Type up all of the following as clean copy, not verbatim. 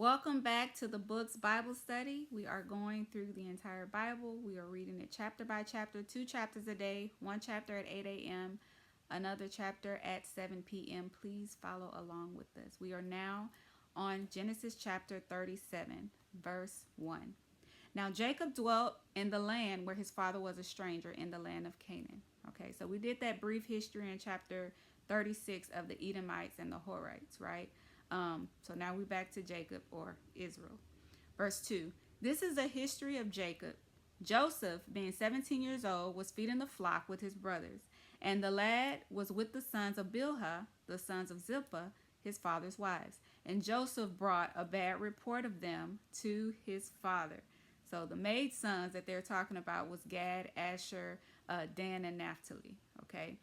Welcome back to the Books Bible Study. We are going through the entire Bible. We are reading it chapter by chapter, 2 chapters a day, one chapter at 8 a.m., another chapter at 7 p.m. Please follow along with us. We are now on Genesis chapter 37, verse 1. Now Jacob dwelt in the land where his father was a stranger, in the land of Canaan. Okay, so we did that brief history in chapter 36 of the Edomites and the Horites, right? So now we're back to Jacob, or Israel. Verse 2. This is the history of Jacob. Joseph, being 17 years old, was feeding the flock with his brothers, and the lad was with the sons of Bilhah, the sons of Zilpah, his father's wives. And Joseph brought a bad report of them to his father. So the maid sons that they're talking about was Gad, Asher, Dan, and Naphtali. Okay.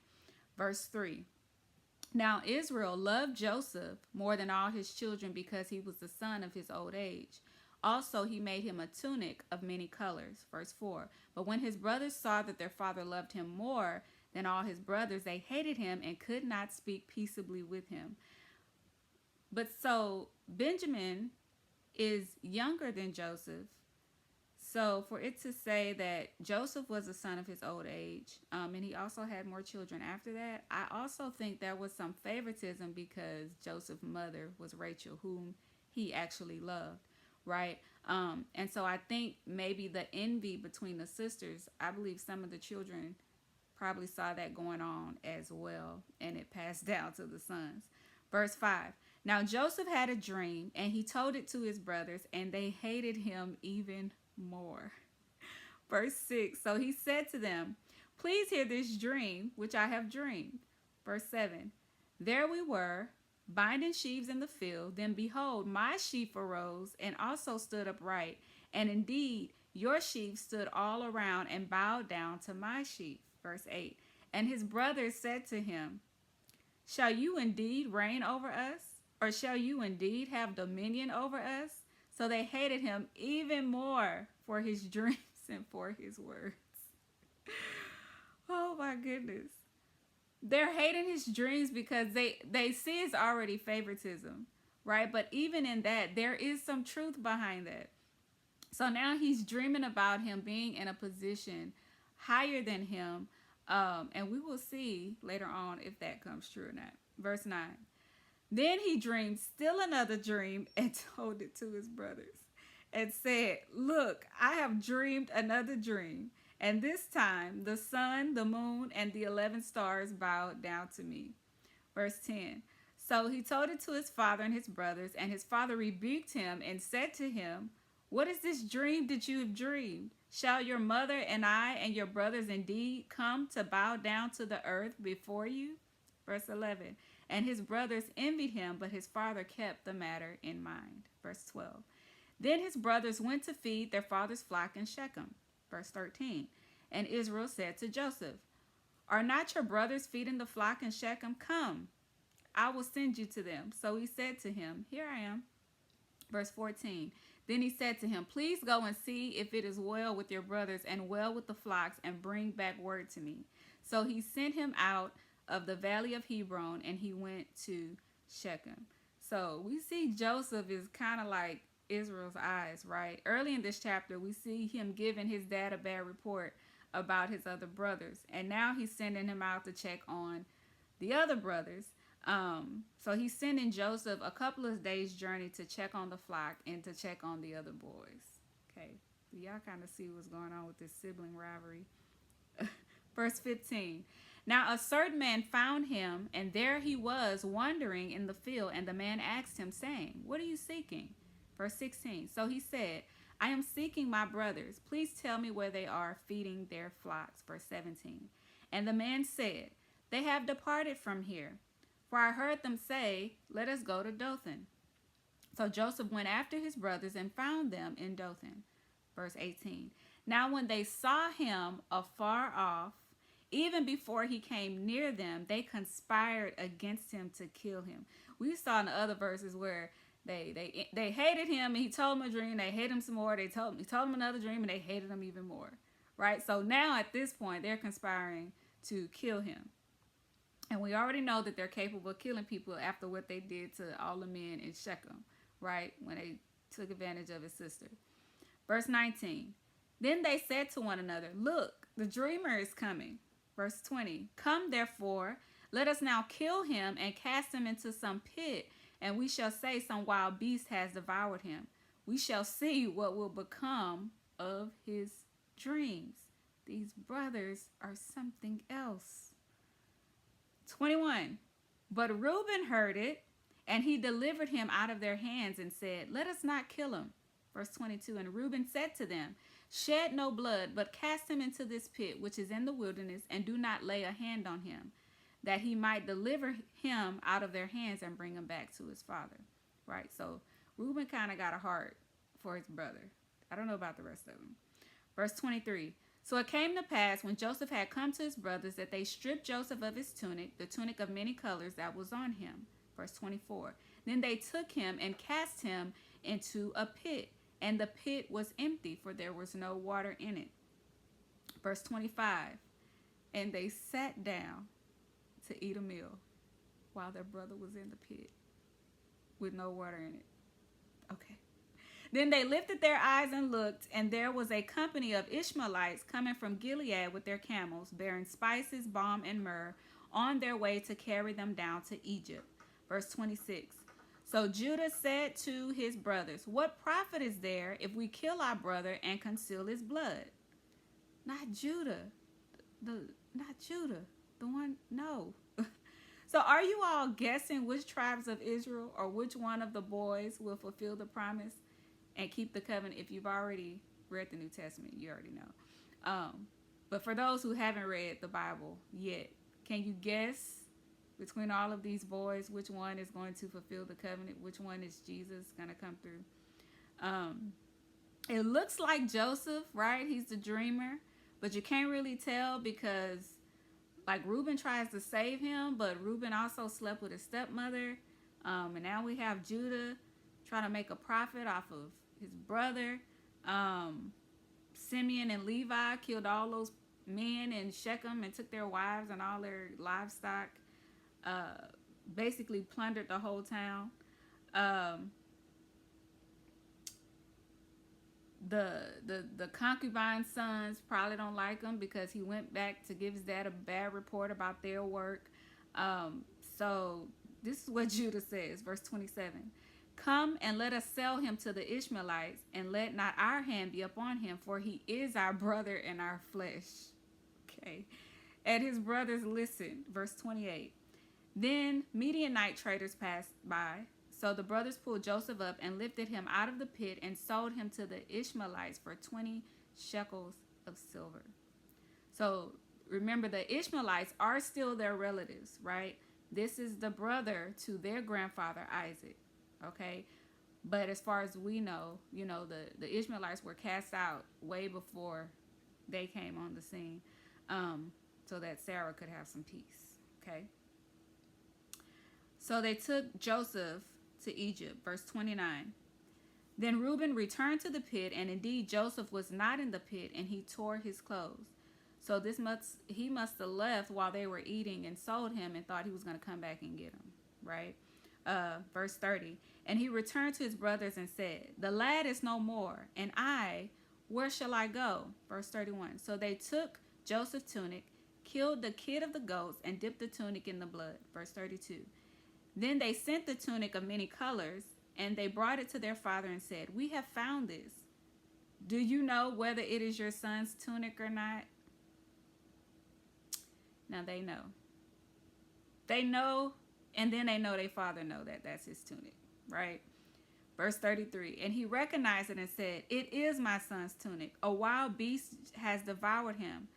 Verse 3. Now Israel loved Joseph more than all his children because he was the son of his old age. Also, he made him a tunic of many colors. Verse 4. But when his brothers saw that their father loved him more than all his brothers, they hated him and could not speak peaceably with him. But so Benjamin is younger than Joseph. So for it to say that Joseph was the son of his old age, and he also had more children after that, I also think there was some favoritism because Joseph's mother was Rachel, whom he actually loved, right? And so I think maybe the envy between the sisters, I believe some of the children probably saw that going on as well, and it passed down to the sons. Verse 5. Now Joseph had a dream, and he told it to his brothers, and they hated him even more. Verse 6. So he said to them, please hear this dream which I have dreamed. Verse 7. There we were, binding sheaves in the field. Then behold, my sheaf arose and also stood upright. And indeed, your sheaf stood all around and bowed down to my sheaf. Verse 8. And his brothers said to him, shall you indeed reign over us? Or shall you indeed have dominion over us? So they hated him even more for his dreams and for his words. Oh my goodness. They're hating his dreams because they see it's already favoritism, right? But even in that, there is some truth behind that. So now he's dreaming about him being in a position higher than him. And we will see later on if that comes true or not. Verse 9. Then he dreamed still another dream and told it to his brothers and said, look, I have dreamed another dream. And this time the sun, the moon, and the 11 stars bowed down to me. Verse 10. So he told it to his father and his brothers, and his father rebuked him and said to him, what is this dream that you have dreamed? Shall your mother and I and your brothers indeed come to bow down to the earth before you? Verse 11. And his brothers envied him, but his father kept the matter in mind. Verse 12. Then his brothers went to feed their father's flock in Shechem. Verse 13. And Israel said to Joseph, are not your brothers feeding the flock in Shechem? Come, I will send you to them. So he said to him, here I am. Verse 14. Then he said to him, please go and see if it is well with your brothers and well with the flocks, and bring back word to me. So he sent him out of the valley of Hebron, and he went to Shechem. So we see Joseph is kind of like Israel's eyes, right? Early in this chapter, we see him giving his dad a bad report about his other brothers, and now he's sending him out to check on the other brothers. So he's sending Joseph a couple of days' journey to check on the flock and to check on the other boys. Okay, y'all kind of see what's going on with this sibling rivalry. Verse 15. Now a certain man found him, and there he was wandering in the field, and the man asked him, saying, what are you seeking? Verse 16. So he said, I am seeking my brothers. Please tell me where they are feeding their flocks. Verse 17. And the man said, they have departed from here, for I heard them say, let us go to Dothan. So Joseph went after his brothers and found them in Dothan. Verse 18. Now when they saw him afar off, even before he came near them, they conspired against him to kill him. We saw in the other verses where they hated him, and he told them a dream. They hated him some more. He told him another dream, and they hated him even more. Right? So now at this point, they're conspiring to kill him. And we already know that they're capable of killing people after what they did to all the men in Shechem. right? When they took advantage of his sister. Verse 19. Then they said to one another, look, the dreamer is coming. Verse 20. Come therefore, let us now kill him and cast him into some pit, and we shall say some wild beast has devoured him. We shall see what will become of his dreams. These brothers are something else. 21. But Reuben heard it, and he delivered him out of their hands and said, let us not kill him. Verse 22. And Reuben said to them, shed no blood, but cast him into this pit which is in the wilderness, and do not lay a hand on him, that he might deliver him out of their hands and bring him back to his father. Right? So Reuben kind of got a heart for his brother. I don't know about the rest of them. Verse 23. So it came to pass, when Joseph had come to his brothers, that they stripped Joseph of his tunic, the tunic of many colors that was on him. Verse 24. Then they took him and cast him into a pit, and the pit was empty, for there was no water in it. Verse 25. And they sat down to eat a meal while their brother was in the pit with no water in it. Okay. Then they lifted their eyes and looked, and there was a company of Ishmaelites coming from Gilead with their camels, bearing spices, balm, and myrrh, on their way to carry them down to Egypt. Verse 26. So Judah said to his brothers, what profit is there if we kill our brother and conceal his blood? Not Judah. Not Judah. The one, no. So are you all guessing which tribes of Israel or which one of the boys will fulfill the promise and keep the covenant? If you've already read the New Testament, you already know. But for those who haven't read the Bible yet, can you guess between all of these boys which one is going to fulfill the covenant? Which one is Jesus going to come through? It looks like Joseph, right? He's the dreamer, but you can't really tell because like Reuben tries to save him, but Reuben also slept with his stepmother. And now we have Judah trying to make a profit off of his brother. Simeon and Levi killed all those men in Shechem and took their wives and all their livestock. Basically plundered the whole town. The concubine's sons probably don't like him because he went back to give his dad a bad report about their work. So this is what Judah says, verse 27. Come and let us sell him to the Ishmaelites, and let not our hand be upon him, for he is our brother and our flesh. Okay. And his brothers listened, verse 28. Then Midianite traders passed by. So the brothers pulled Joseph up and lifted him out of the pit and sold him to the Ishmaelites for 20 shekels of silver. So remember, the Ishmaelites are still their relatives, right? This is the brother to their grandfather Isaac, okay? But as far as we know, you know, the Ishmaelites were cast out way before they came on the scene, so that Sarah could have some peace, okay? So they took Joseph to Egypt, verse 29. Then Reuben returned to the pit, and indeed Joseph was not in the pit, and he tore his clothes. So he must have left while they were eating and sold him and thought he was going to come back and get him, right? Verse 30. And he returned to his brothers and said, the lad is no more, and I, where shall I go? Verse 31. So they took Joseph's tunic, killed the kid of the goats, and dipped the tunic in the blood. Verse 32. Then they sent the tunic of many colors, and they brought it to their father and said, we have found this. Do you know whether it is your son's tunic or not? Now they know. They know, and then they know their father know that that's his tunic, right? Verse 33, and he recognized it and said, it is my son's tunic. A wild beast has devoured him.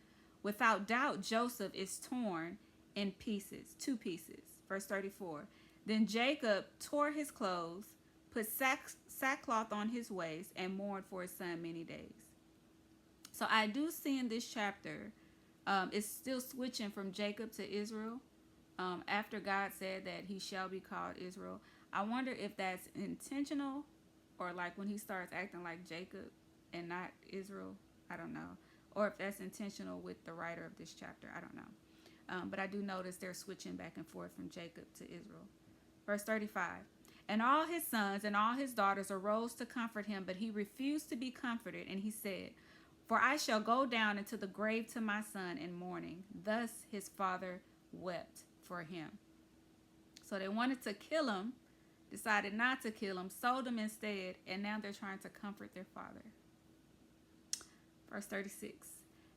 Without doubt, Joseph is torn in pieces, 2 pieces. Verse 34, then Jacob tore his clothes, put sackcloth on his waist, and mourned for his son many days. So I do see in this chapter, it's still switching from Jacob to Israel. After God said that he shall be called Israel. I wonder if that's intentional, or like when he starts acting like Jacob and not Israel. I don't know. Or if that's intentional with the writer of this chapter. I don't know. But I do notice they're switching back and forth from Jacob to Israel. Verse 35. And all his sons and all his daughters arose to comfort him, but he refused to be comforted. And he said, For I shall go down into the grave to my son in mourning. Thus his father wept for him. So they wanted to kill him, decided not to kill him, sold him instead, and now they're trying to comfort their father. Verse 36.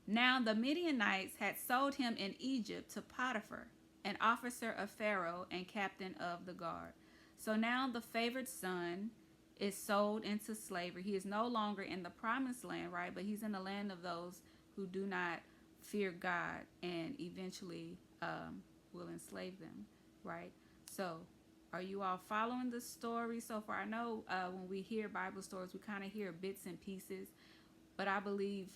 Now the Midianites had sold him in Egypt to Potiphar, an officer of Pharaoh and captain of the guard. So now the favored son is sold into slavery. He is no longer in the promised land, right? But he's in the land of those who do not fear God and eventually will enslave them, right? So are you all following the story so far? I know when we hear Bible stories, we kind of hear bits and pieces, but I believe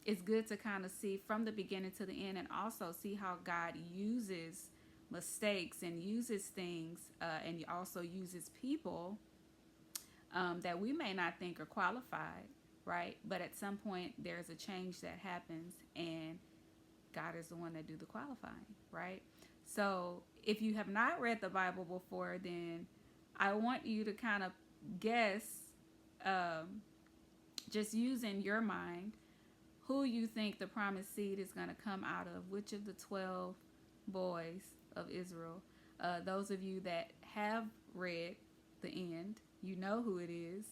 it's good to kind of see from the beginning to the end and also see how God uses mistakes and uses things and also uses people that we may not think are qualified, right? But at some point there's a change that happens and God is the one that do the qualifying, right? So if you have not read the Bible before, then I want you to kind of guess, just using your mind, who you think the promised seed is going to come out of, which of the 12 boys of Israel. Those of you that have read the end, you know who it is.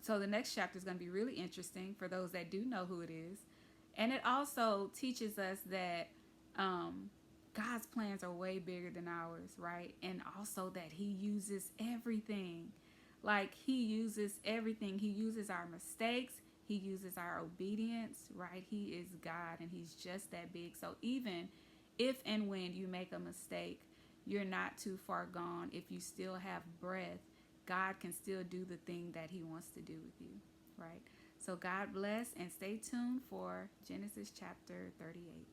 So the next chapter is going to be really interesting for those that do know who it is. And it also teaches us that God's plans are way bigger than ours, right? And also that he uses everything. Like he uses everything. He uses our mistakes. He uses our obedience, right? He is God and he's just that big. So even if and when you make a mistake, you're not too far gone. If you still have breath, God can still do the thing that he wants to do with you, right? So God bless and stay tuned for Genesis chapter 38.